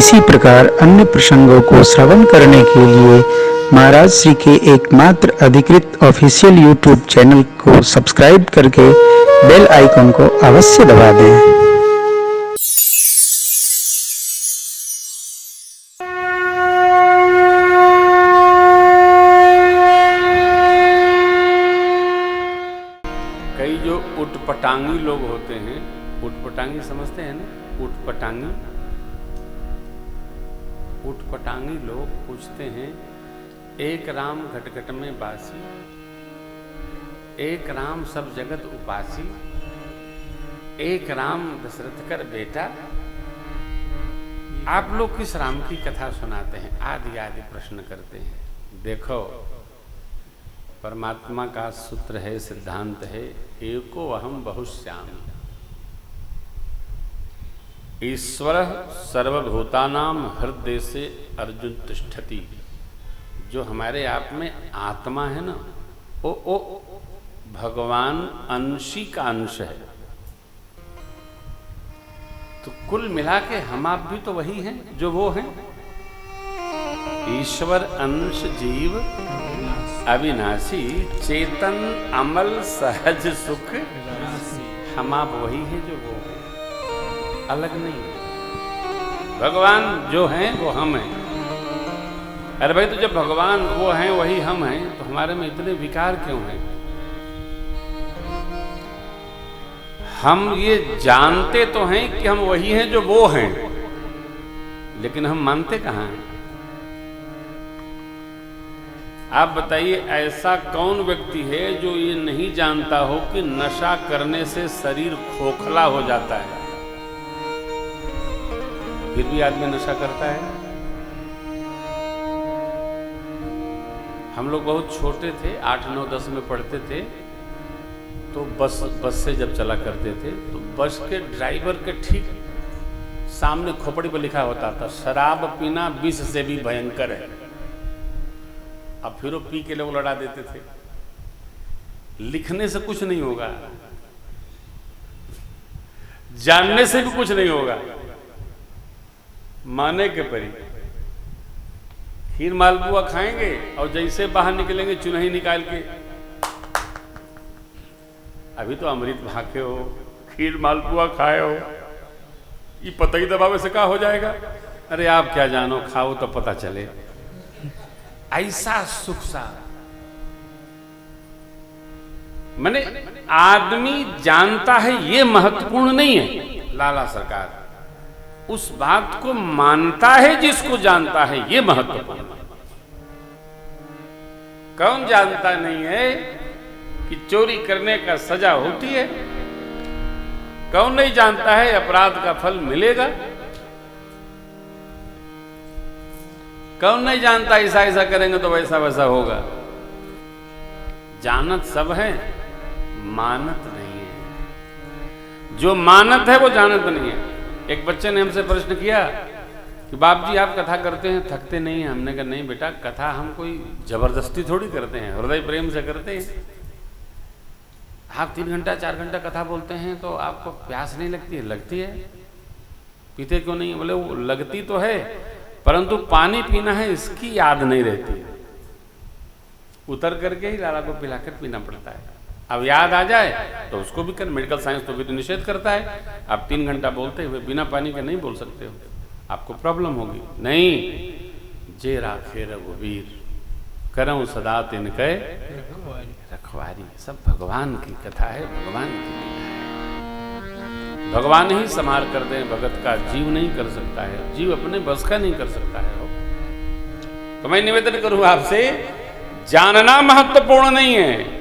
इसी प्रकार अन्य प्रसंगों को श्रवण करने के लिए महाराज श्री के एकमात्र अधिकृत ऑफिशियल यूट्यूब चैनल को सब्सक्राइब करके बेल आइकन को अवश्य दबा दें। कई जो उटपटांगी लोग होते हैं, उटपटांगी समझते हैं ना, उटपटांगी उटपटांगी लोग पूछते हैं, एक राम घटघट में बासी, एक राम सब जगत उपासी, एक राम दशरथ कर बेटा, आप लोग किस राम की कथा सुनाते हैं? आदि आदि प्रश्न करते हैं। देखो, परमात्मा का सूत्र है, सिद्धांत है, एको अहम बहुश्यामि। ईश्वर सर्वभूतानां हृदय से अर्जुन तिष्ठति। जो हमारे आप में आत्मा है ना, वो भगवान अंशी का अंश है। तो कुल मिला के हम आप भी तो वही हैं जो वो हैं। ईश्वर अंश जीव अविनाशी, चेतन अमल सहज सुख, हम आप वही हैं जो वो हैं, अलग नहीं। भगवान जो हैं वो हम हैं। अरे भाई, तो जब भगवान वो हैं वही हम हैं, तो हमारे में इतने विकार क्यों हैं? हम ये जानते तो हैं कि हम वही हैं जो वो हैं, लेकिन हम मानते कहाँ हैं? आप बताइए, ऐसा कौन व्यक्ति है जो ये नहीं जानता हो कि नशा करने से शरीर खोखला हो जाता है, फिर भी आदमी नशा करता है? हम लोग बहुत छोटे थे, 8, 9, 10 में पढ़ते थे, तो बस से जब चला करते थे तो बस के ड्राइवर के ठीक सामने खोपड़ी पर लिखा होता था, शराब पीना विष से भी भयंकर है। अब फिर वो पी के लोग लड़ा देते थे। लिखने से कुछ नहीं होगा, जानने से भी कुछ नहीं होगा, माने के परी। खीर मालपुआ खाएंगे और जैसे बाहर निकलेंगे चुनही निकाल के, अभी तो अमृत भाके हो, खीर मालपुआ खाए हो, ये पता ही दबावे से क्या हो जाएगा? अरे आप क्या जानो, खाओ तो पता चले। ऐसा सुख सा मैंने आदमी जानता है ये महत्वपूर्ण नहीं है, लाला सरकार उस बात को मानता है जिसको जानता है ये महत्वपूर्ण है। कौन जानता नहीं है कि चोरी करने का सजा होती है? कौन नहीं जानता है अपराध का फल मिलेगा? कौन नहीं जानता ऐसा ऐसा करेंगे तो वैसा वैसा होगा? जानत सब है, मानत नहीं है। जो मानत है वो जानत नहीं है। एक बच्चे ने हमसे प्रश्न किया कि बाप जी आप कथा करते हैं, थकते नहीं हैं? हमने कहा नहीं बेटा, कथा हम कोई जबरदस्ती थोड़ी करते हैं, हृदय प्रेम से करते हैं। आप 3 घंटा 4 घंटा कथा बोलते हैं तो आपको प्यास नहीं लगती है? लगती है। पीते क्यों नहीं? बोले वो लगती तो है, परंतु पानी पीना है इसकी याद नहीं रहती है। उतर करके ही लाला को पिलाकर पीना पड़ता है। अब याद आ जाए तो उसको भी कर, मेडिकल साइंस तो भी तो निषेध करता है। आप 3 घंटा बोलते हुए बिना पानी के नहीं बोल सकते हो, आपको प्रॉब्लम होगी। नहीं, जे राखे रघुवीर करऊं सदा तिनके रखवारी। सब भगवान की कथा है, भगवान की लीला है। भगवान ही संहार कर दे भगत का, जीव नहीं कर सकता है, जीव अपने बस का नहीं कर सकता है। तो मैं निवेदन करूं आपसे, जानना महत्वपूर्ण नहीं है,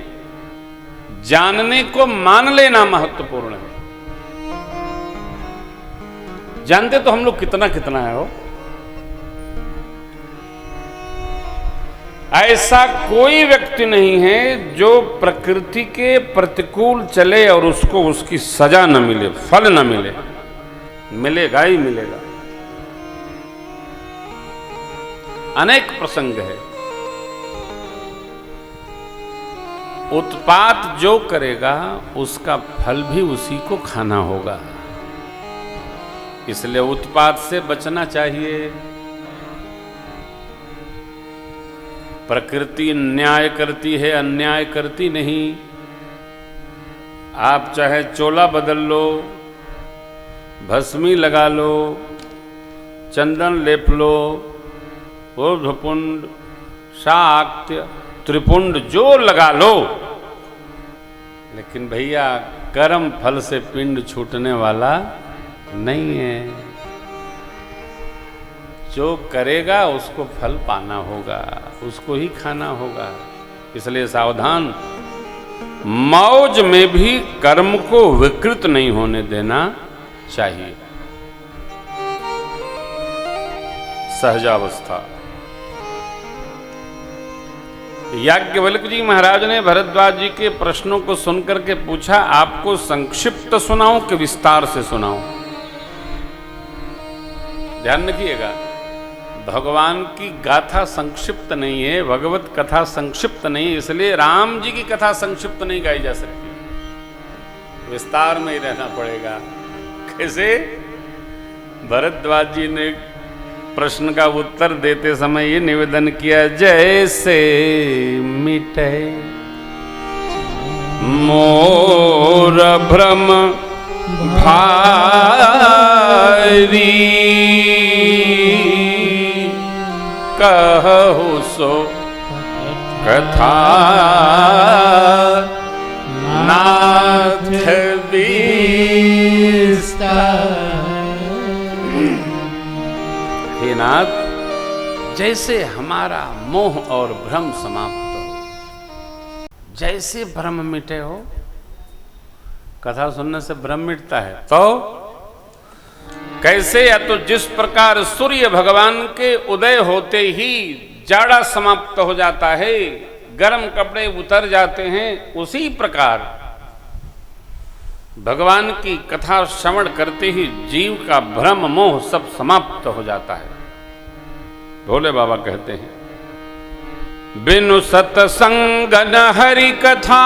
जानने को मान लेना महत्वपूर्ण है। जानते तो हम लोग कितना कितना है हो। ऐसा कोई व्यक्ति नहीं है जो प्रकृति के प्रतिकूल चले और उसको उसकी सजा न मिले, फल न मिले। मिलेगा ही मिलेगा। अनेक प्रसंग है। उत्पात जो करेगा उसका फल भी उसी को खाना होगा। इसलिए उत्पात से बचना चाहिए। प्रकृति न्याय करती है, अन्याय करती नहीं। आप चाहे चोला बदल लो, भस्मी लगा लो, चंदन लेप लो, ऊर्ध्वपुंड, शाक्त्य, त्रिपुंड जो लगा लो, लेकिन भैया कर्म फल से पिंड छूटने वाला नहीं है। जो करेगा उसको फल पाना होगा, उसको ही खाना होगा। इसलिए सावधान, मौज में भी कर्म को विकृत नहीं होने देना चाहिए। सहजावस्था। याज्ञवल्क्य जी महाराज ने भरद्वाज जी के प्रश्नों को सुनकर के पूछा, आपको संक्षिप्त सुनाऊं कि विस्तार से सुनाऊं? ध्यान रखिएगा, भगवान की गाथा संक्षिप्त नहीं है, भगवत कथा संक्षिप्त नहीं, इसलिए राम जी की कथा संक्षिप्त नहीं गाई जा सकती, विस्तार में ही रहना पड़ेगा। कैसे? भरद्वाज जी ने प्रश्न का उत्तर देते समय ये निवेदन किया, जैसे मिटे मोर भ्रम भारी, कहु सो कथा नाथ हे नाथ, जैसे हमारा मोह और भ्रम समाप्त हो, जैसे भ्रम मिटे हो। कथा सुनने से भ्रम मिटता है तो कैसे? या तो जिस प्रकार सूर्य भगवान के उदय होते ही जाड़ा समाप्त हो जाता है, गर्म कपड़े उतर जाते हैं, उसी प्रकार भगवान की कथा श्रवण करते ही जीव का भ्रम मोह सब समाप्त हो जाता है। भोले बाबा कहते हैं, बिनु सतसंग न हरि कथा,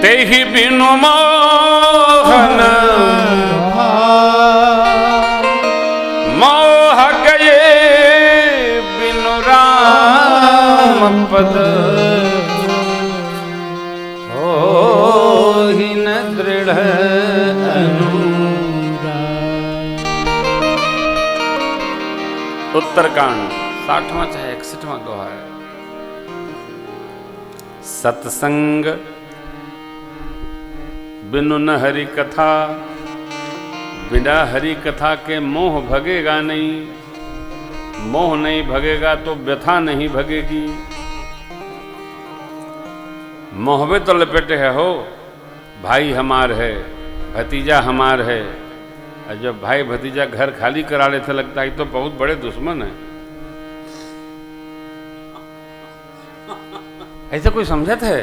तेहि बिनु मोहन मोह गए, बिनु राम पद होहि न दृढ़ अनुराग। उत्तरकांड 60वां चाहे 61वां दोहा है। सत्संग बिनु न हरि कथा, बिना हरि कथा के मोह भगेगा नहीं, मोह नहीं भगेगा तो व्यथा नहीं भगेगी। मोह में तो लपेटे है हो, भाई हमार है, भतीजा हमार है, और जब भाई भतीजा घर खाली करा लेते लगता है तो बहुत बड़े दुश्मन है। ऐसा कोई समझत है?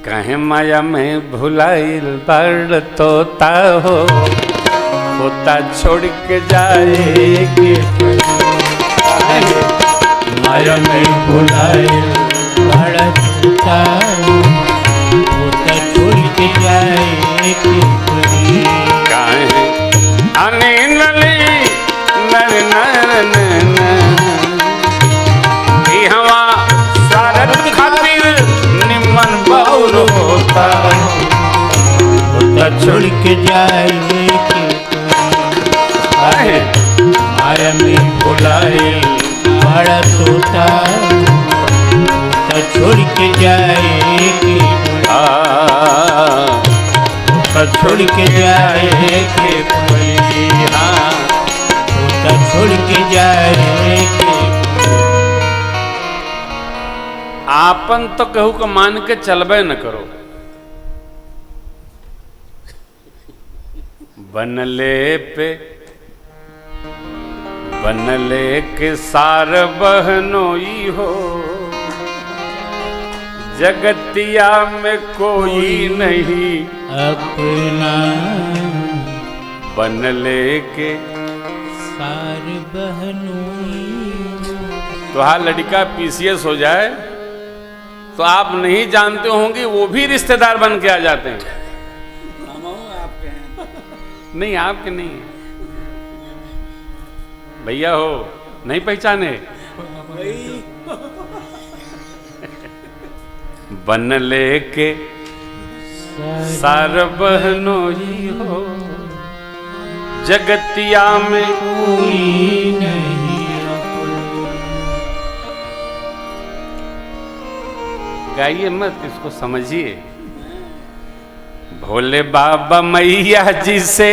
कहे माया में भुलाइल बड़ तोता हो, होता छोड़ के जाए के माया में भुलाइल बड़ तोता हो, होता छोड़ के जाए के काहे अनिनली नर नर नर हवा सारत खातिर निमन बाउर होता, होता छोड़ के जाए के माया में भुलाइल बड़ तोता, होता छोड़ के जाए के होता छोड़ के जाए के होता छोड़ के जाए के। आपन तो कहू को मान के चलबे न करो, बनले पे बनले के सार बहनोई हो, जगतिया में कोई नहीं अपना, बनले के सार बहनोई। तो हाँ, लड़का पीसीएस हो जाए तो आप नहीं जानते होंगे वो भी रिश्तेदार बन के आ जाते हैं। नहीं आपके नहीं है भैया हो, नहीं पहचाने? बन लेके सार बहनोई हो, जगतिया में कोई नहीं। गाइए मत, इसको समझिए। भोले बाबा मैया जी से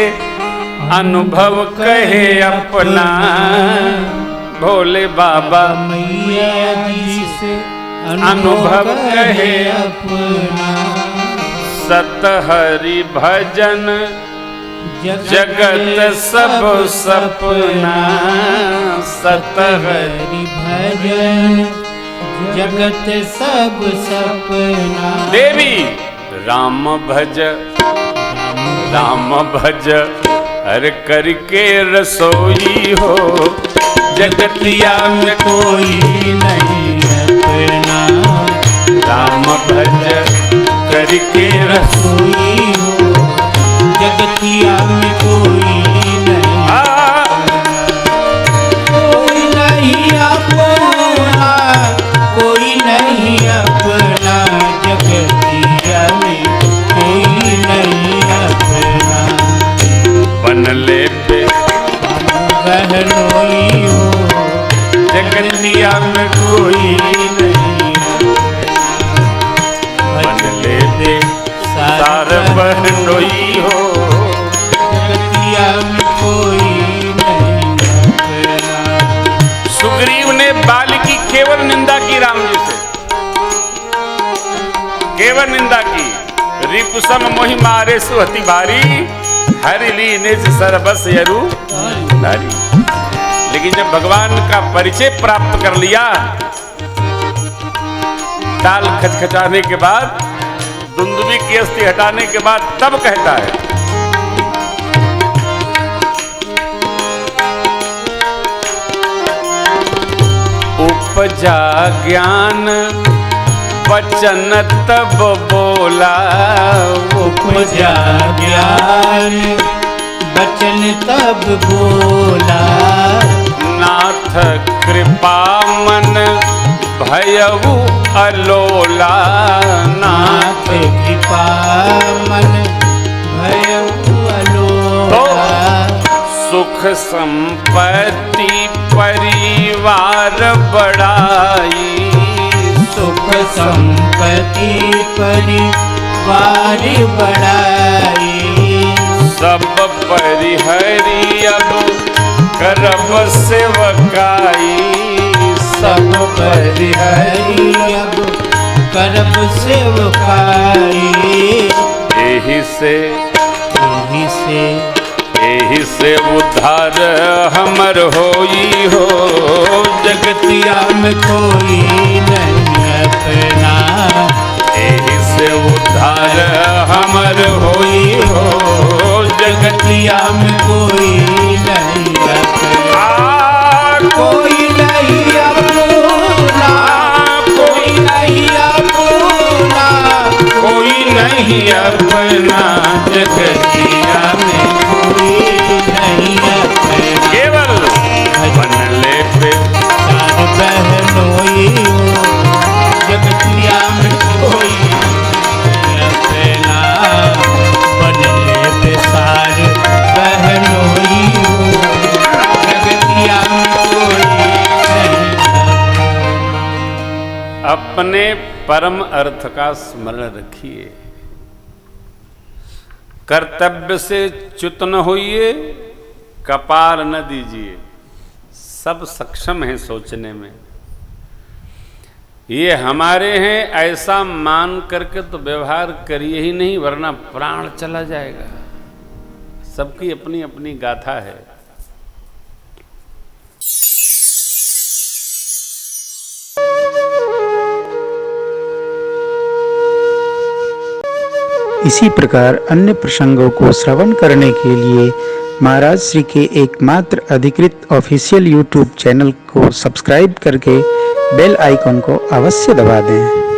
अनुभव कहे अपना, भोले बाबा मैया जी से अनुभव कहे अपना। सत हरि भजन जगत सब सपना, सत हरि हरि भजन जगत सब सपना। देवी राम भज, राम भज हर करके रसोई हो, जगतिया में कोई नहीं अपना। राम भज करके रसोई हो, जगतिया में कोई नहीं। कोई नहीं अपना, कोई नहीं अपना, जगतिया में कोई नहीं अपना। बनले पे बहनोई हो, जगतिया में कोई नहीं, बनले पे सार बहनोई हो, जगतिया में कोई नहीं अपना। सुग्रीव ने बाल की केवल निंदा की राम जी से, केवल निंदा की। रिपुसम मोहि मारे सुहति भारी, हरि लीने से सरबस यरु नारी। लेकिन जब भगवान का परिचय प्राप्त कर लिया, ताल खचखचाने के बाद, दुंदुभी की अस्थि हटाने के बाद, तब कहता है उपजा ज्ञान वचन तब बोला, उपजा ज्ञान बचन तब बोला। नाथ कृपा मन भयउ अलोला, नाथ कृपा मन भयउ अलोला। सुख संपत्ति परिवार बढ़ाई, सुख संपत्ति परिवार बढ़ाई। सब परिहरी अब करब सेवकाई, सब परिहरी अब करब सेवकाई। एही से एही से उद्धार हमर होई हो, जगतिया में कोई नहीं अपना। एही से उद्धार हमर होई हो, जगतिया में कोई नहीं अपना। कोई नहीं अपना, कोई नहीं अपना, कोई नहीं अपना, जगतिया में कोई नहीं अपना। केवल बनले पे सार बहनोई हो, जगतिया में कोई नहीं अपना। बनले पे सार बहनोई हो, जगतिया में कोई नहीं अपना। अपने परम अर्थ का स्मरण रखिए, कर्तव्य से च्युत न होइए, कपार न दीजिए। सब सक्षम हैं सोचने में, ये हमारे हैं ऐसा मान करके तो व्यवहार करिए ही नहीं, वरना प्राण चला जाएगा। सबकी अपनी अपनी गाथा है। इसी प्रकार अन्य प्रसंगों को श्रवण करने के लिए महाराज श्री के एकमात्र अधिकृत ऑफिशियल यूट्यूब चैनल को सब्सक्राइब करके बेल आइकन को अवश्य दबा दें।